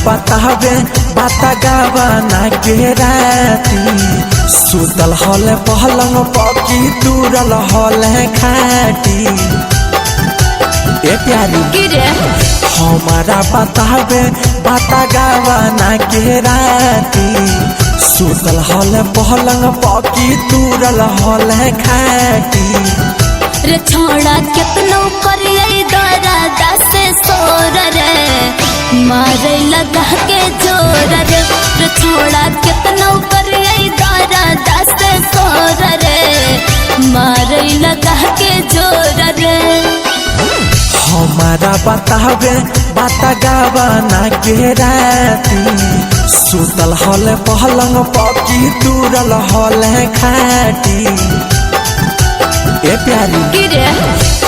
बतावे बाता गावाना के राती सुतल हल पहलंग पकी दूरल हल खाटी ए प्यारी हमारा बतावे बाता गावाना के राती सुतल हल पहलंग पकी दूरल हल खाटी रे छोड़ा कितनो करिए दर्द से सोर रे मारे लगा के जोर रे छोड़ा कितनो करिए दर्द से सोर रे मारे लगा के जोर रे हमारा बतावे बाता गावाना के राती सुतल हल पहलंग पकी दूरल हल खाटी ए प्यारी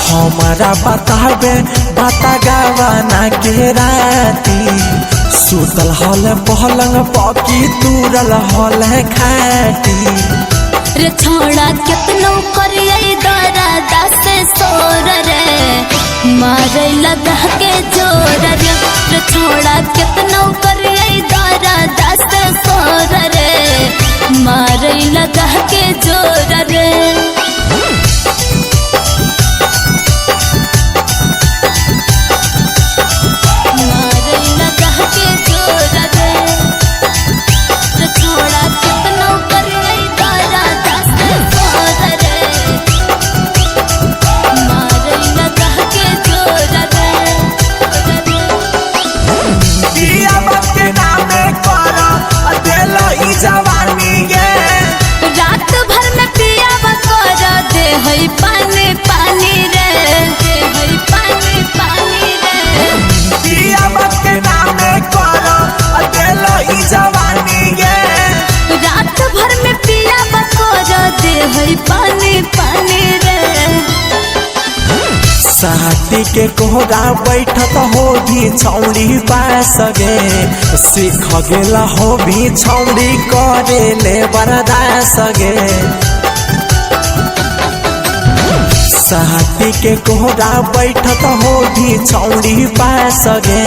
हमारा बतावे बाता गावाना के राती सुतल हल पहलंग पकी दूरल हल खाटी रे छोड़ा कितनो करिए दर्द से सोर रे मारे लगा के जोर रे छोड़ा कितनो करिए दर्द से सोर रे मारे लगा के जोर रे रात भर में पिया बकोरा दे हई पानी पानी रे दे हई पानी पानी रे पिया के नामे करो अकेला ही जवानी ये रात भर में पिया बकोरा दे हई पानी पानी रे साथी के कोहरा बैठत हो भी छौड़ी पास गे सीख गेला हो भी छौड़ी करे ले बरदास गे साथी के कोहरा बैठत हो भी छौड़ी पास गे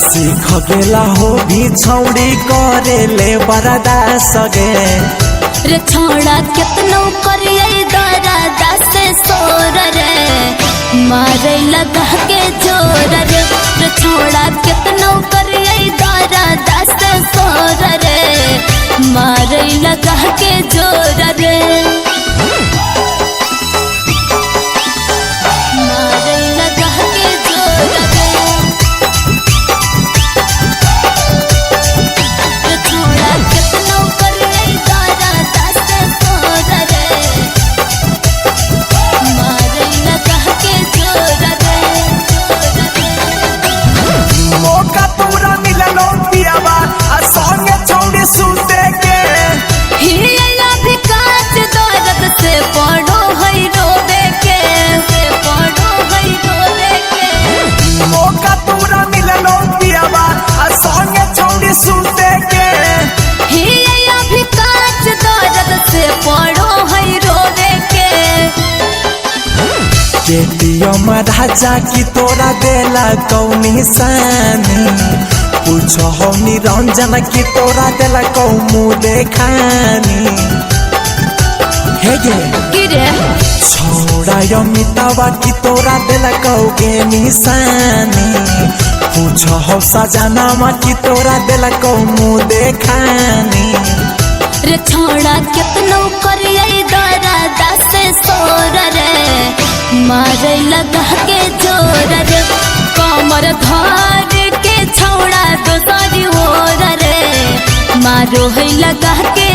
सीख गेला हो भी छौड़ी करे ले बरदास गे रे छोड़ा कितनो करिए दर्द से सोर रे मारे लगा के जोर रे छोड़ा कितनो करिए दर्द से सोर रे मारे लगा के जोर रे मारे लगा के जोर रे छोड़ा कितनो करिए दर्द से सोर रे मारे लगा के जोर रे मौका पूरा मिललो पियावा आ संगे छौड़ी सुते के हिया भी काच दर्द से पड़ो हई रोवे के से पड़ो हई रोवे के मौका पूरा मिललो पियावा आ संगे छौड़ी सुते के हिया भी काच दर्द से पड़ो हई रोवे के केटीएम राजा की तोरा देला कौनी सानी पूछो हो निरंजन की तोरा देला कौमु देखानी हे गे गिरे छोड़ा अमितावा की तोरा देला कौगे निशानी पूछो हो सजनामा की तोरा देला कौमु देखानी रे छोड़ा कितनो करिए दर्द से सोर रे मारे लगा के जोर रे कमर धर के छोड़ा दोसरी हो रे मारो है लगा के